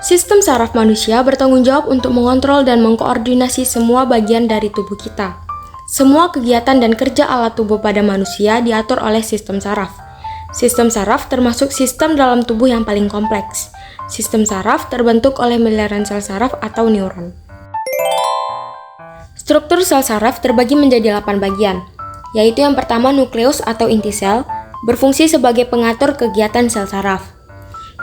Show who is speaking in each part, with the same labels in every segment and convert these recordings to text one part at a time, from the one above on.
Speaker 1: Sistem saraf manusia bertanggung jawab untuk mengontrol dan mengkoordinasi semua bagian dari tubuh kita. Semua kegiatan dan kerja alat tubuh pada manusia diatur oleh sistem saraf. Sistem saraf termasuk sistem dalam tubuh yang paling kompleks. Sistem saraf terbentuk oleh miliaran sel saraf atau neuron. Struktur sel saraf terbagi menjadi 8 bagian, yaitu yang pertama nukleus atau inti sel, berfungsi sebagai pengatur kegiatan sel saraf.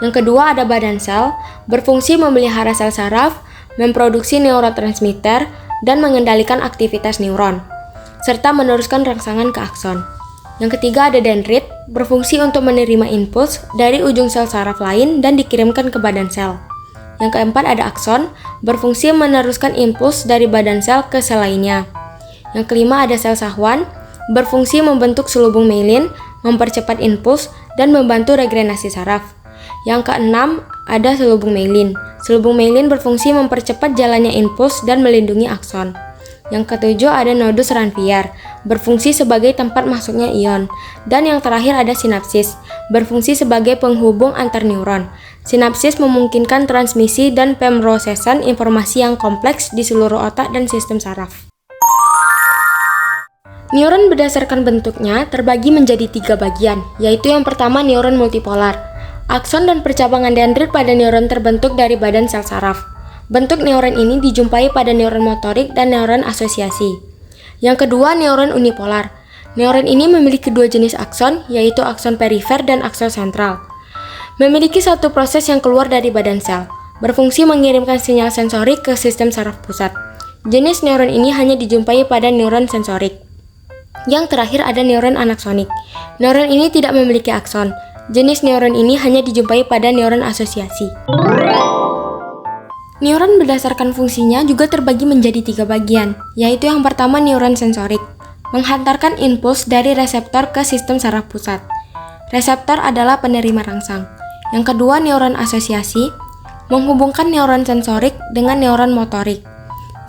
Speaker 1: Yang kedua ada badan sel, berfungsi memelihara sel saraf, memproduksi neurotransmitter, dan mengendalikan aktivitas neuron, serta meneruskan rangsangan ke akson. Yang ketiga ada dendrit, berfungsi untuk menerima impuls dari ujung sel saraf lain dan dikirimkan ke badan sel. Yang keempat ada akson, berfungsi meneruskan impuls dari badan sel ke sel lainnya. Yang kelima ada sel sahwan, berfungsi membentuk selubung myelin, mempercepat impuls, dan membantu regenerasi saraf. Yang keenam, ada selubung myelin. Selubung myelin berfungsi mempercepat jalannya impuls dan melindungi akson. Yang ketujuh, ada nodus Ranvier, berfungsi sebagai tempat masuknya ion. Dan yang terakhir ada sinapsis, berfungsi sebagai penghubung antar neuron. Sinapsis memungkinkan transmisi dan pemrosesan informasi yang kompleks di seluruh otak dan sistem saraf. Neuron berdasarkan bentuknya terbagi menjadi 3 bagian, yaitu yang pertama neuron multipolar. Akson dan percabangan dendrit pada neuron terbentuk dari badan sel saraf. Bentuk neuron ini dijumpai pada neuron motorik dan neuron asosiasi. Yang kedua, neuron unipolar. Neuron ini memiliki 2 jenis akson, yaitu akson perifer dan akson sentral. Memiliki satu proses yang keluar dari badan sel, berfungsi mengirimkan sinyal sensorik ke sistem saraf pusat. Jenis neuron ini hanya dijumpai pada neuron sensorik. Yang terakhir ada neuron anaksonik. Neuron ini tidak memiliki akson. Jenis neuron ini hanya dijumpai pada neuron asosiasi. Neuron berdasarkan fungsinya juga terbagi menjadi 3 bagian, yaitu yang pertama neuron sensorik, menghantarkan impuls dari reseptor ke sistem saraf pusat. Reseptor adalah penerima rangsang. Yang kedua neuron asosiasi, menghubungkan neuron sensorik dengan neuron motorik.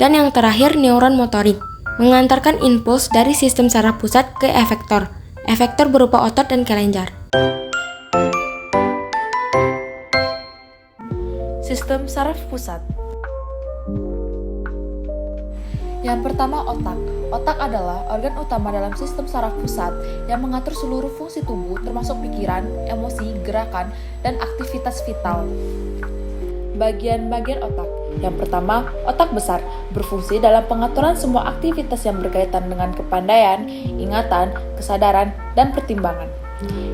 Speaker 1: Dan yang terakhir neuron motorik, mengantarkan impuls dari sistem saraf pusat ke efektor. Efektor berupa otot dan kelenjar.
Speaker 2: Sistem saraf pusat. Yang pertama otak. Otak adalah organ utama dalam sistem saraf pusat yang mengatur seluruh fungsi tubuh termasuk pikiran, emosi, gerakan, dan aktivitas vital. Bagian-bagian otak. Yang pertama, otak besar berfungsi dalam pengaturan semua aktivitas yang berkaitan dengan kepandaian, ingatan, kesadaran, dan pertimbangan.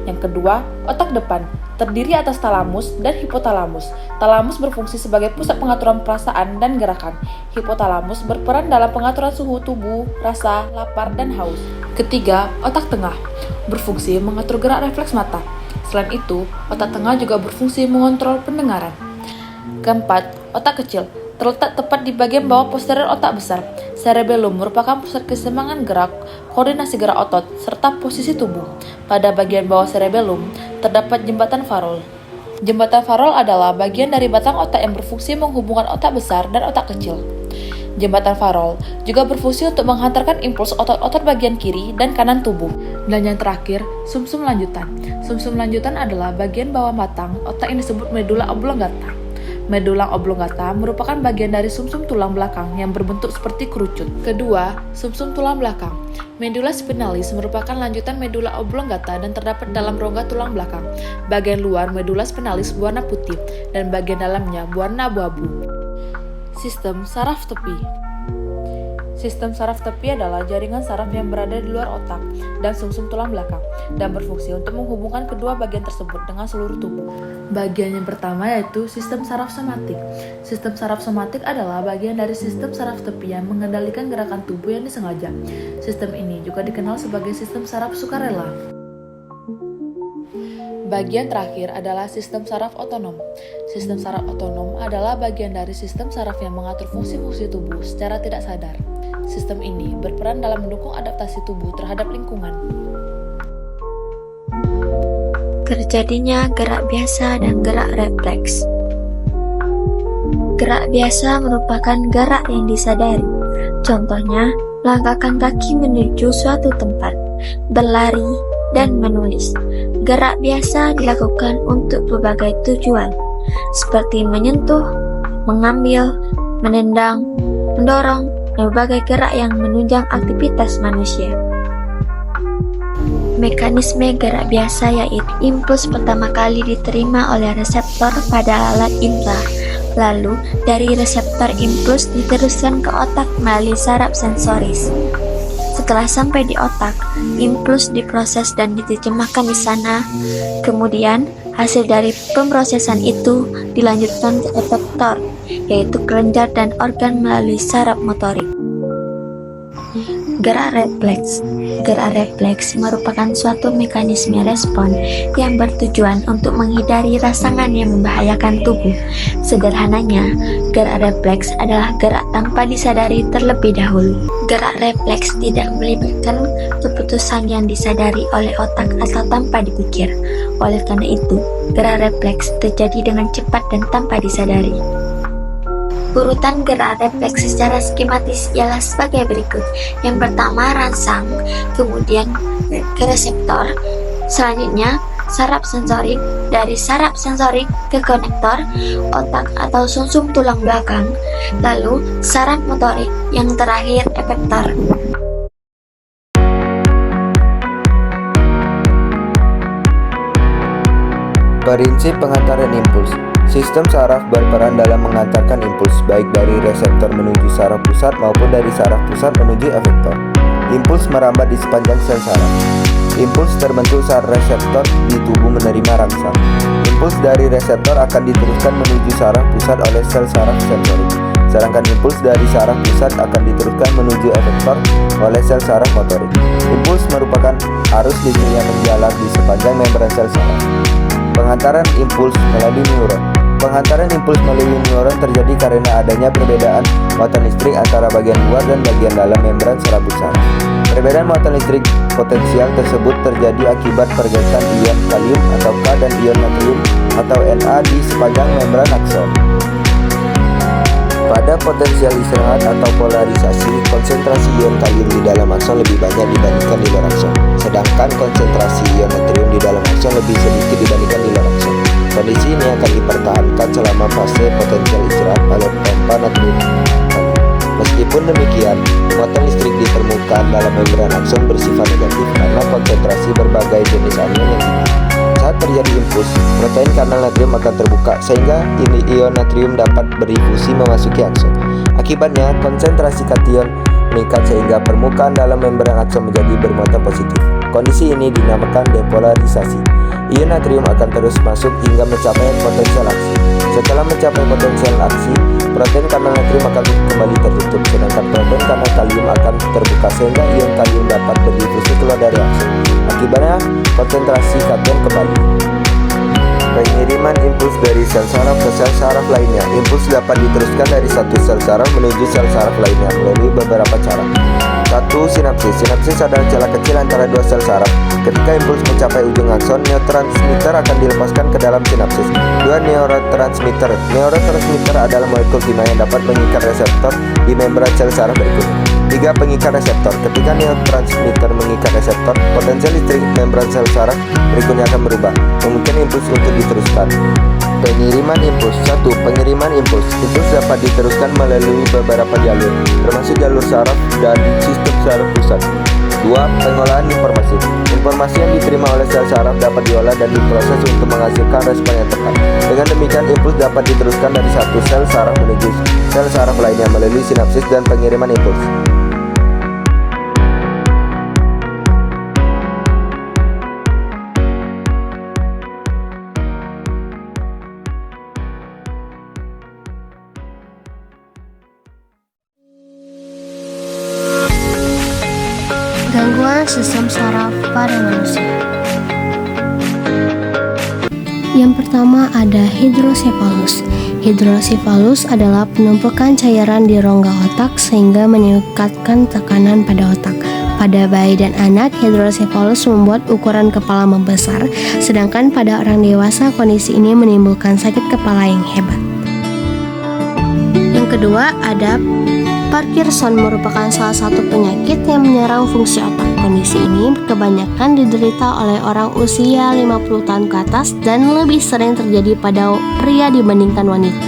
Speaker 2: Yang kedua, otak depan terdiri atas talamus dan hipotalamus. Talamus berfungsi sebagai pusat pengaturan perasaan dan gerakan. Hipotalamus berperan dalam pengaturan suhu tubuh, rasa, lapar, dan haus. Ketiga, otak tengah berfungsi mengatur gerak refleks mata. Selain itu, otak tengah juga berfungsi mengontrol pendengaran. Keempat, otak kecil terletak tepat di bagian bawah posterior otak besar. Cerebellum merupakan pusat keseimbangan gerak, koordinasi gerak otot, serta posisi tubuh. Pada bagian bawah cerebellum terdapat jembatan Farol. Jembatan Farol adalah bagian dari batang otak yang berfungsi menghubungkan otak besar dan otak kecil. Jembatan Farol juga berfungsi untuk menghantarkan impuls otot-otot bagian kiri dan kanan tubuh. Dan yang terakhir, sumsum lanjutan. Sumsum lanjutan adalah bagian bawah batang otak yang disebut medulla oblongata. Medulla oblongata merupakan bagian dari sumsum tulang belakang yang berbentuk seperti kerucut. Kedua, sumsum tulang belakang. Medulla spinalis merupakan lanjutan medulla oblongata dan terdapat dalam rongga tulang belakang. Bagian luar medulla spinalis berwarna putih dan bagian dalamnya berwarna abu-abu. Sistem saraf tepi. Sistem saraf tepi adalah jaringan saraf yang berada di luar otak dan sumsum tulang belakang dan berfungsi untuk menghubungkan kedua bagian tersebut dengan seluruh tubuh. Bagian yang pertama yaitu sistem saraf somatik. Sistem saraf somatik adalah bagian dari sistem saraf tepi yang mengendalikan gerakan tubuh yang disengaja. Sistem ini juga dikenal sebagai sistem saraf sukarela. Bagian terakhir adalah sistem saraf otonom. Sistem saraf otonom adalah bagian dari sistem saraf yang mengatur fungsi-fungsi tubuh secara tidak sadar. Sistem ini berperan dalam mendukung adaptasi tubuh terhadap lingkungan.
Speaker 3: Terjadinya gerak biasa dan gerak refleks. Gerak biasa merupakan gerak yang disadari. Contohnya, melangkahkan kaki menuju suatu tempat, berlari, dan menulis. Gerak biasa dilakukan untuk berbagai tujuan. seperti menyentuh, mengambil, menendang, mendorong, dan berbagai gerak yang menunjang aktivitas manusia. Mekanisme gerak biasa yaitu impuls pertama kali diterima oleh reseptor pada alat indera. Lalu, dari reseptor impuls diteruskan ke otak melalui saraf sensoris. Setelah sampai di otak, impuls diproses dan diterjemahkan di sana. Kemudian, hasil dari pemrosesan itu dilanjutkan ke efektor, yaitu kelenjar dan organ melalui saraf motorik. Gerak refleks. Gerak refleks merupakan suatu mekanisme respon yang bertujuan untuk menghindari rangsangan yang membahayakan tubuh. Sederhananya, gerak refleks adalah gerak tanpa disadari terlebih dahulu. Gerak refleks tidak melibatkan keputusan yang disadari oleh otak atau tanpa dipikir. Oleh karena itu, gerak refleks terjadi dengan cepat dan tanpa disadari. Urutan gerak refleks secara skematis ialah sebagai berikut. Yang pertama, rangsang, kemudian ke reseptor, selanjutnya saraf sensorik, dari saraf sensorik ke konektor, otak atau sumsum tulang belakang, lalu saraf motorik, yang terakhir efektor.
Speaker 4: Prinsip pengantaran impuls. Sistem saraf berperan dalam mengantarkan impuls baik dari reseptor menuju saraf pusat maupun dari saraf pusat menuju efektor. Impuls merambat di sepanjang sel saraf. Impuls terbentuk saat reseptor di tubuh menerima rangsang. Impuls dari reseptor akan diteruskan menuju saraf pusat oleh sel saraf sensorik. Sedangkan impuls dari saraf pusat akan diteruskan menuju efektor oleh sel saraf motorik. Impuls merupakan arus listrik yang menjalar di sepanjang membran sel saraf. Pengantaran impuls melalui neuron. Pengantaran impuls melalui neuron terjadi karena adanya perbedaan muatan listrik antara bagian luar dan bagian dalam membran serabut saraf. Perbedaan muatan listrik potensial tersebut terjadi akibat pergerakan ion kalium atau K dan ion natrium atau Na di sepanjang membran akson. Pada potensial istirahat atau polarisasi, konsentrasi ion kalium di dalam akson lebih banyak dibandingkan di luar akson, sedangkan konsentrasi ion natrium di dalam akson lebih sedikit dibandingkan di luar akson. Kondisi ini akan dipertahankan selama fase potensial istirahat oleh pompa natrium kalium. Meskipun demikian, muatan listrik di permukaan dalam membran akson bersifat negatif karena konsentrasi berbagai jenis anion yang tinggi. Saat terjadi impuls, protein kanal natrium akan terbuka sehingga ion natrium dapat berifusi memasuki akson. Akibatnya, konsentrasi kation meningkat sehingga permukaan dalam membran akson menjadi bermuatan positif. Kondisi ini dinamakan depolarisasi. Ion natrium akan terus masuk hingga mencapai potensial aksi. Setelah mencapai potensial aksi, protein kanal natrium akan kembali tertutup, sedangkan protein kanal kalium akan terbuka sehingga ion kalium dapat berdifusi keluar dari akson. Akibatnya, konsentrasi kation kembali. Pengiriman impuls dari sel saraf ke sel saraf lainnya. Impuls dapat diteruskan dari satu sel saraf menuju sel saraf lainnya melalui beberapa cara. 1. Sinapsis. Sinapsis adalah celah kecil antara dua sel saraf. Ketika impuls mencapai ujung akson, neurotransmitter akan dilepaskan ke dalam sinapsis. 2. Neurotransmitter. Neurotransmitter adalah molekul kimia yang dapat mengikat reseptor di membran sel saraf berikutnya. 3. Pengikat reseptor. Ketika neurotransmitter mengikat reseptor, potensial listrik membran sel saraf berikutnya akan berubah, memungkinkan impuls untuk diteruskan. Pengiriman impuls. 1. Pengiriman impuls. Impuls dapat diteruskan melalui beberapa jalur, termasuk jalur saraf dan sistem saraf pusat. 2. Pengolahan informasi. Informasi yang diterima oleh sel saraf dapat diolah dan diproses untuk menghasilkan respon yang tepat. Dengan demikian, impuls dapat diteruskan dari satu sel saraf menuju sel saraf lainnya melalui sinapsis dan pengiriman impuls.
Speaker 5: Gangguan sistem saraf pada manusia. Yang pertama ada hidrosefalus. Hidrosefalus adalah penumpukan cairan di rongga otak sehingga meningkatkan tekanan pada otak. Pada bayi dan anak, hidrosefalus membuat ukuran kepala membesar, sedangkan pada orang dewasa kondisi ini menimbulkan sakit kepala yang hebat. Yang kedua ada Parkinson, merupakan salah satu penyakit yang menyerang fungsi otak. Kondisi ini kebanyakan diderita oleh orang usia 50 tahun ke atas dan lebih sering terjadi pada pria dibandingkan wanita.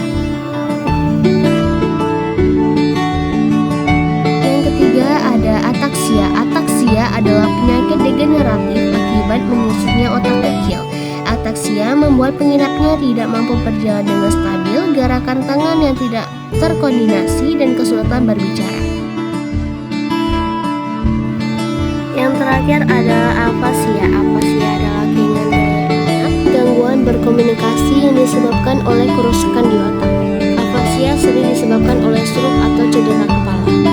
Speaker 5: Yang ketiga ada ataksia. Ataksia adalah penyakit degeneratif akibat menyusutnya otak kecil. Ataksia membuat pengidapnya tidak mampu berjalan dengan stabil, gerakan tangan yang tidak terkoordinasi, dan kesulitan berbicara. Yang terakhir adalah afasia. Afasia adalah kehilangan daya ingat, gangguan berkomunikasi yang disebabkan oleh kerusakan di otak. Afasia sering disebabkan oleh stroke atau cedera kepala.